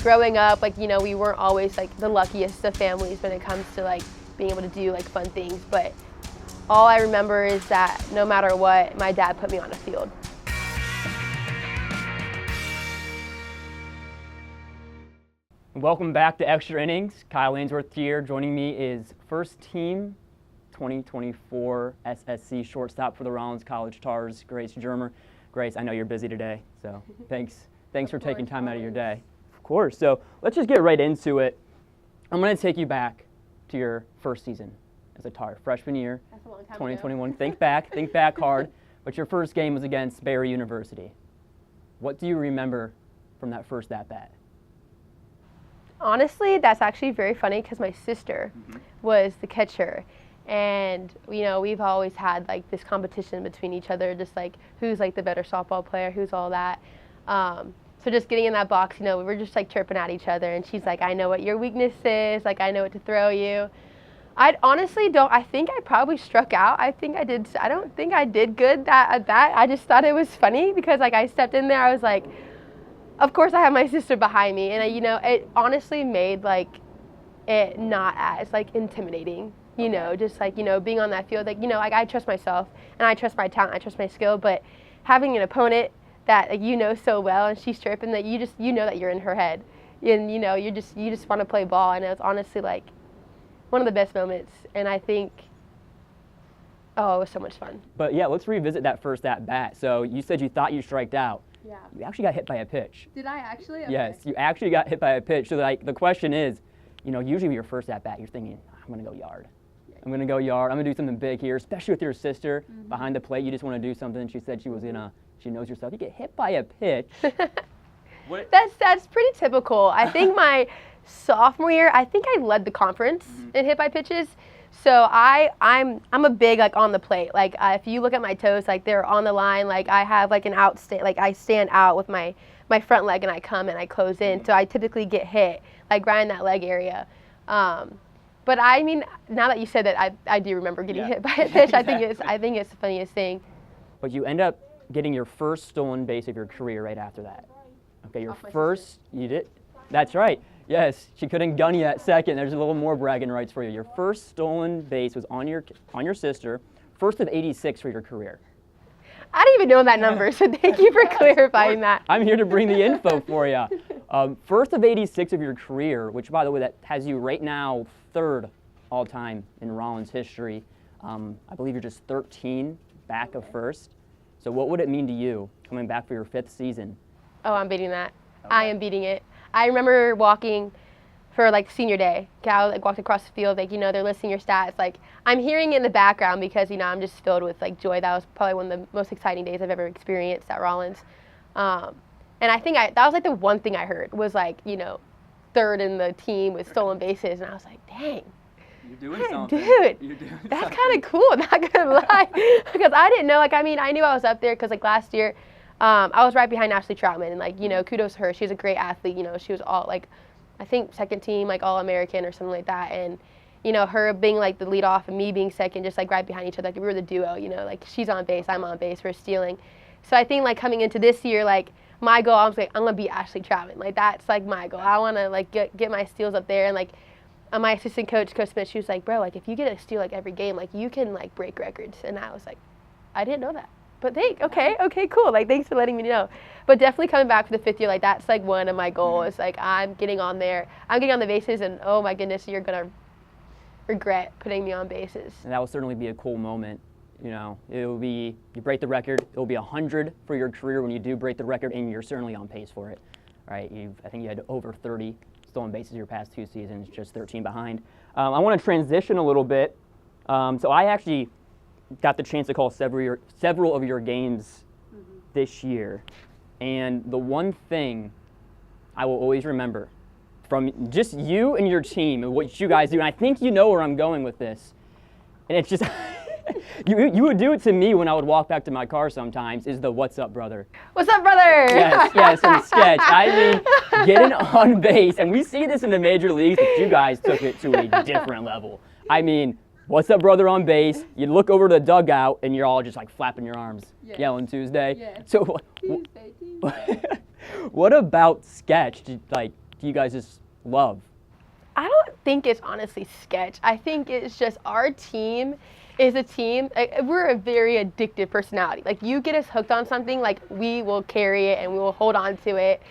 Growing up, like, we weren't always like the luckiest of families when it comes to like being able to do like fun things, but all I remember is that no matter what, my dad put me on a field. Welcome back to Extra Innings. Kyle Ainsworth here. Joining me is first team 2024 SSC shortstop for the Rollins College Tars, Grace Germer. Grace, I know you're busy today, so thanks for taking time out of your day. Of course. So let's just get right into it. I'm going to take you back to your first season as a Tar, freshman year, That's a long time 2021. Think back hard. But your first game was against Barry University. What do you remember from that first at-bat? Honestly, that's actually very funny because my sister was the catcher. And, we've always had like this competition between each other, just like who's like the better softball player, who's all that. So just getting in that box, we were just like chirping at each other. And she's like, I know what your weakness is. Like, I know what to throw you. I think I probably struck out. I don't think I did good at that. I just thought it was funny because like I stepped in there, I was like, of course I have my sister behind me. And it honestly made like it not as like intimidating, just like, being on that field, like, like I trust myself and I trust my talent, I trust my skill, but having an opponent that like, so well and she's chirping that you know that you're in her head and, you just want to play ball. And it was honestly like one of the best moments. And I think, it was so much fun. But yeah, let's revisit that first at-bat. So you said you thought you striked out. Yeah. You actually got hit by a pitch. Did I actually? Okay. Yes, you actually got hit by a pitch. So like the question is, usually with your first at-bat, you're thinking, I'm going to go yard. I'm going to go yard. I'm going to do something big here, especially with your sister behind the plate. You just want to do something. She said she knows herself. You get hit by a pitch. That's pretty typical. I think my sophomore year, I think I led the conference in hit by pitches. So I'm a big like on the plate. Like if you look at my toes, like they're on the line. Like I have like an like I stand out with my front leg and I come and I close in. So I typically get hit like right in that leg area. But I mean, now that you said that, I do remember getting hit by a pitch. Exactly. I think it's the funniest thing. But you end up getting your first stolen base of your career right after that. Okay, your first, you did. That's right. Yes, she couldn't gun you at second. There's a little more bragging rights for you. Your first stolen base was on your sister, first of 86 for your career. I didn't even know that number, so thank you for clarifying that. I'm here to bring the info for you. First of 86 of your career, which, by the way, that has you right now third all-time in Rollins history. I believe you're just 13 back of first. So what would it mean to you coming back for your fifth season? Oh, I'm beating that. Okay. I am beating it. I remember walking for like senior day. I like walked across the field, like they're listing your stats. Like I'm hearing it in the background because I'm just filled with like joy. That was probably one of the most exciting days I've ever experienced at Rollins. And I think that was like the one thing I heard was like third in the team with stolen bases, and I was like, dang. You're doing something. Dude, that's kind of cool, not gonna lie. Because I didn't know, I knew I was up there because like last year, I was right behind Ashley Troutman, and like, kudos to her. She's a great athlete, she was all like, I think second team, like All-American or something like that. And, her being like the leadoff and me being second, just like right behind each other, like we were the duo, like she's on base, I'm on base, we're stealing. So I think like coming into this year, like my goal, I was like, I'm gonna beat Ashley Troutman. Like that's like my goal. I wanna like get my steals up there. And like my assistant coach, Coach Smith, she was like, bro, like if you get a steal like every game, like you can like break records. And I was like, I didn't know that. But okay, cool. Like thanks for letting me know. But definitely coming back for the fifth year, like that's like one of my goals. Like I'm getting on there. I'm getting on the bases, and oh my goodness, you're gonna regret putting me on bases. And that will certainly be a cool moment. It'll be, you break the record, it'll be 100 for your career when you do break the record, and you're certainly on pace for it, right? I think you had over 30 stolen bases your past 2 seasons, just 13 behind. I want to transition a little bit. So I actually got the chance to call several of your games this year, and the one thing I will always remember from just you and your team and what you guys do, and I think you know where I'm going with this, and it's just you would do it to me when I would walk back to my car sometimes, is the "What's up, brother?" What's up, brother? Yes, in sketch. I mean, getting on base, and we see this in the major leagues, but you guys took it to a different level. I mean, "What's up, brother?" on base. You look over to the dugout, and you're all just like flapping your arms, yelling Tuesday. Yeah. So, Tuesday. what about sketch? Like, do you guys just love? I don't think it's honestly sketch. I think it's just our team is a team. We're a very addictive personality. Like, you get us hooked on something, like, we will carry it and we will hold on to it.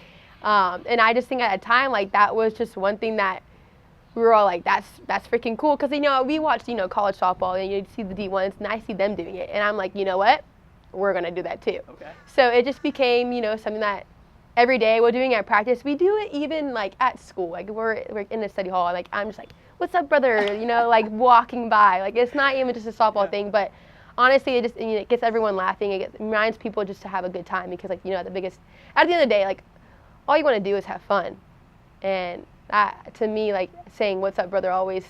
And I just think at a time, like, that was just one thing that we were all like, that's freaking cool. Because, we watched, college softball, and you'd see the D1s, and I see them doing it. And I'm like, you know what? We're going to do that too. Okay. So it just became, something that every day we're doing at practice. We do it even, like, at school. Like, we're in the study hall, like, I'm just like, what's up, brother? Like, walking by. Like, it's not even just a softball thing, but honestly, it just it gets everyone laughing. It reminds people just to have a good time because, like, at the end of the day, like, all you want to do is have fun. And that, to me, like, saying what's up, brother, always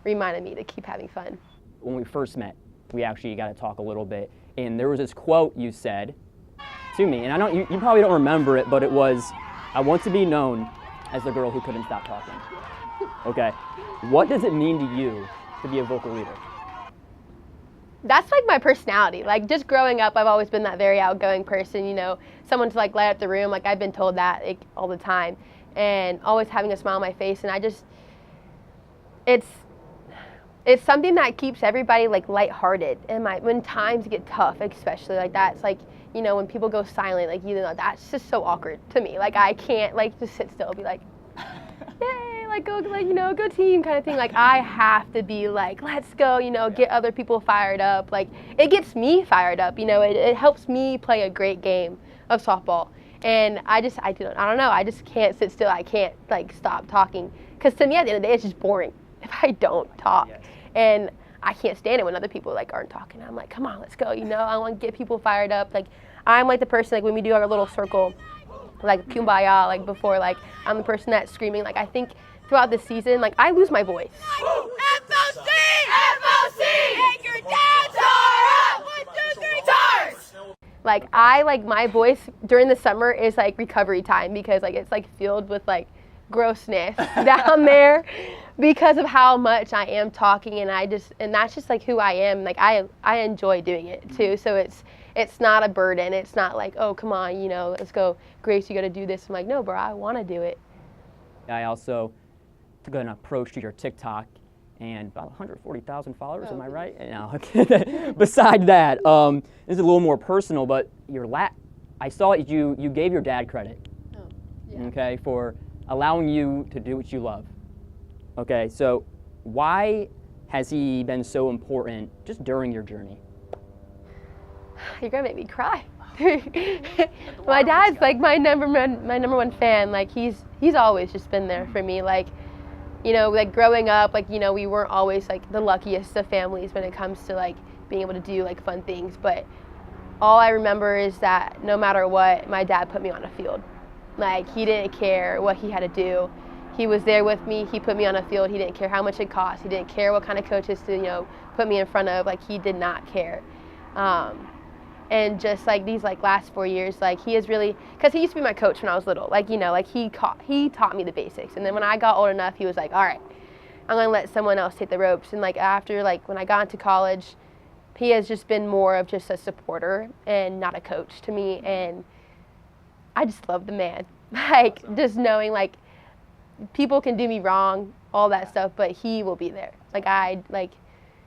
reminded me to keep having fun. When we first met, we actually got to talk a little bit. And there was this quote you said to me, and I know you probably don't remember it, but it was, "I want to be known as the girl who couldn't stop talking." Okay. What does it mean to you to be a vocal leader? That's like my personality. Like, just growing up, I've always been that very outgoing person, someone to, like, light up the room. Like, I've been told that, like, all the time, and always having a smile on my face. And it's something that keeps everybody, like, lighthearted. And when times get tough, especially like that, it's like, when people go silent, like, that's just so awkward to me. Like, I can't, like, just sit still and be like, yay, like, go, like, go team kind of thing. Like, I have to be like, let's go, get other people fired up. Like, it gets me fired up, it helps me play a great game of softball. And I don't know, I just can't sit still. I can't, like, stop talking. Because to me, at the end of the day, it's just boring if I don't talk. Yes. And I can't stand it when other people, like, aren't talking. I'm like, come on, let's go, I want to get people fired up. Like, I'm like the person, like, when we do our little circle, like, kumbaya, like, before, like, I'm the person that's screaming. Like, I think throughout the season, like, I lose my voice. FOC! FOC! Take your dance up! 1, 2, 3, stars! Like, my voice during the summer is, like, recovery time because, like, it's, like, filled with, like, grossness down there because of how much I am talking, and that's just, like, who I am. Like, I enjoy doing it too, so it's not a burden. It's not like, oh, come on, let's go, Grace, you got to do this. I'm like, no, bro, I want to do it. I also took an approach to your TikTok, and about 140,000 followers, am I right? No. Beside that, this is a little more personal, but I saw you gave your dad credit, okay, for allowing you to do what you love. Okay, so why has he been so important just during your journey? You're gonna make me cry. My dad's, like, my number one fan. Like, he's always just been there for me. Like, like, growing up, like, we weren't always, like, the luckiest of families when it comes to, like, being able to do, like, fun things. But all I remember is that no matter what, my dad put me on a field. Like, he didn't care what he had to do. He was there with me. He put me on a field. He didn't care how much it cost. He didn't care what kind of coaches to, put me in front of. Like, he did not care. And just, like, these, like, last 4 years, like, he is really, because he used to be my coach when I was little. Like, like, he taught me the basics. And then when I got old enough, he was like, all right, I'm going to let someone else take the ropes. And, like, after, like, when I got into college, he has just been more of just a supporter and not a coach to me. And I just love the man. Like, just knowing, like, people can do me wrong, all that stuff, but he will be there. Like,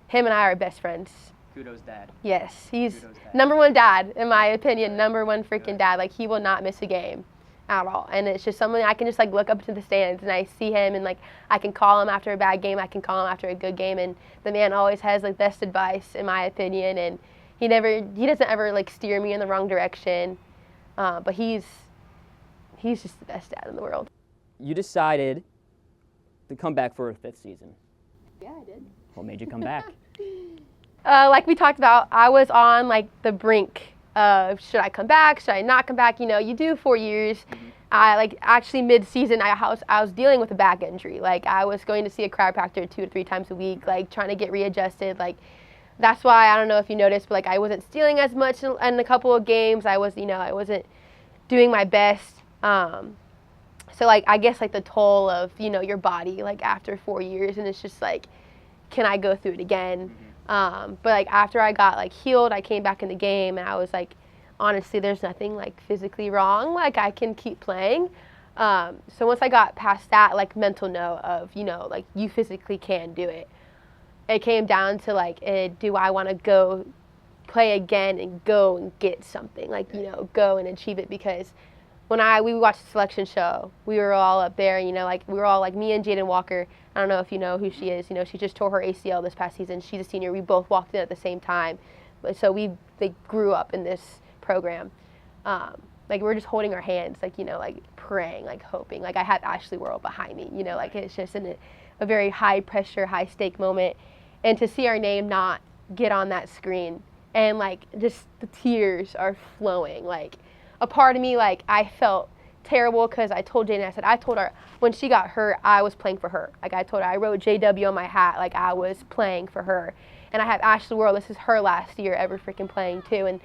him and I are best friends. Kudos, Dad. Yes, he's number one dad, in my opinion, number one freaking dad. Like, he will not miss a game at all. And it's just something I can just, like, look up to the stands and I see him, and, like, I can call him after a bad game. I can call him after a good game. And the man always has, like, best advice, in my opinion. And he doesn't ever, like, steer me in the wrong direction. But he's just the best dad in the world. You decided to come back for a 5th season. Yeah, I did. What made you come back? Like we talked about, I was on, like, the brink of, should I come back, should I not come back? You do 4 years. Actually mid-season, I was dealing with a back injury. Like, I was going to see a chiropractor 2 to 3 times a week, like, trying to get readjusted. Like, that's why, I don't know if you noticed, but, like, I wasn't stealing as much in a couple of games. I wasn't doing my best. So, like, I guess, like, the toll of, your body, like, after 4 years, and it's just, like, can I go through it again? But, like, after I got, like, healed, I came back in the game, and I was like, honestly, there's nothing, like, physically wrong. Like, I can keep playing. So once I got past that, like, mental note of, you know, like, you physically can do it, it came down to, like, do I want to go play again and go and get something, like, you know, go and achieve it? Because when we watched the selection show, we were all up there, you know, like, we were all, like, me and Jaden Walker. I don't know if you know who she is. You know, she just tore her ACL this past season. She's a senior. We both walked in at the same time. So they grew up in this program. Like, we're just holding our hands, like, you know, like, praying, like, hoping. Like, I have Ashley Worrell behind me, you know, like, it's just in a very high-pressure, high-stake moment. And to see our name not get on that screen, and, like, just the tears are flowing. Like, a part of me, like, I felt terrible because I told Jaden, I told her when she got hurt, I was playing for her. Like, I told her, I wrote JW on my hat, like, I was playing for her. And I have Ashley Worrell, this is her last year ever freaking playing, too. And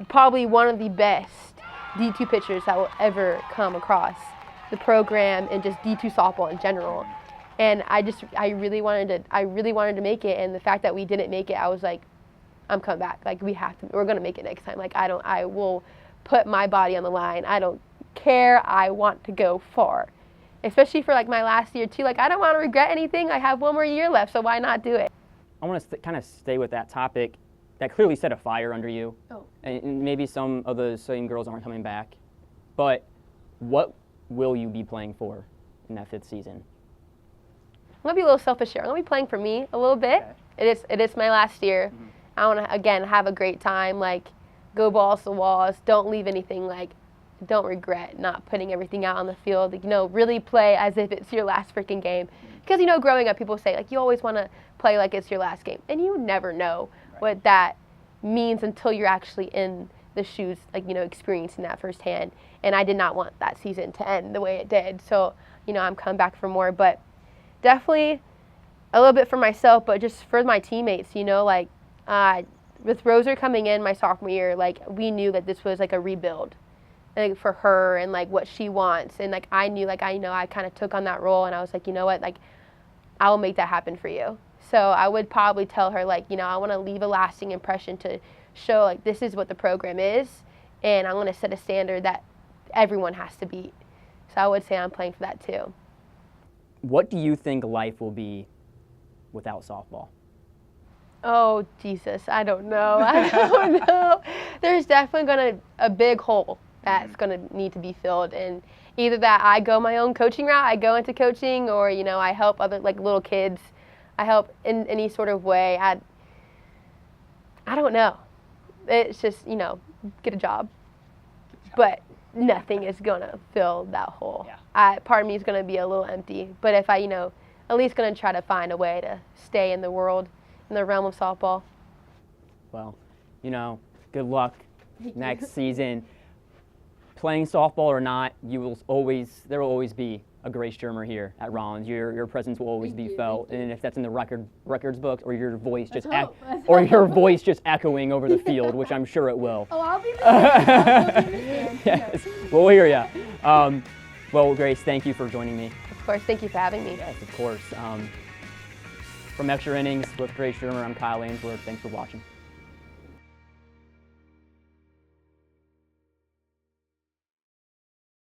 probably one of the best D2 pitchers that will ever come across the program and just D2 softball in general. And I really wanted to make it, and the fact that we didn't make it, I was like, I'm coming back. Like, we're gonna make it next time. Like, I will put my body on the line. I don't care. I want to go far, especially for, like, my last year too. Like, I don't want to regret anything. I have one more year left, so why not do it? I want to kind of stay with that topic that clearly set a fire under you. Oh. And maybe some of the same girls aren't coming back. But what will you be playing for in that 5th season? I'm going to be a little selfish here. I'm going to be playing for me a little bit. Okay. It is my last year. Mm-hmm. I want to, again, have a great time. Like, go balls to walls. Don't leave anything, like, don't regret not putting everything out on the field. Like, you know, really play as if it's your last freaking game. Because, you know, growing up, people say, like, you always want to play like it's your last game. And you never know what that means until you're actually in the shoes, like, you know, experiencing that firsthand. And I did not want that season to end the way it did. So, you know, I'm coming back for more. But definitely a little bit for myself, but just for my teammates, you know, like, with Roser coming in my sophomore year, like, we knew that this was, like, a rebuild, like, for her and, like, what she wants. And, like, I knew, like, I kind of took on that role, and I was like, you know what, like, I will make that happen for you. So I would probably tell her, like, you know, I want to leave a lasting impression to show, like, this is what the program is, and I'm going to set a standard that everyone has to beat. So I would say I'm playing for that too. What do you think life will be without softball? Oh, Jesus, I don't know. I don't know. There's definitely going to a big hole that's going to need to be filled, and either that I go my own coaching route, I go into coaching, or, you know, I help other, like, little kids. I help in any sort of way. I don't know. It's just, you know, get a job. But nothing is going to fill that hole. Yeah. Part of me is going to be a little empty. But if I, you know, at least going to try to find a way to stay in the world, in the realm of softball. Well, you know, good luck next season. Playing softball or not, there will always be a Grace Germer here at Rollins. Your presence will always be felt, and if that's in the records books, or your voice just echoing over the field, which I'm sure it will. Oh, I'll be the Yes, we'll hear ya. Well, Grace, thank you for joining me. Of course, thank you for having me. Yes, of course. From Extra Innings with Grace Germer, I'm Kyle Ainsworth. Thanks for watching.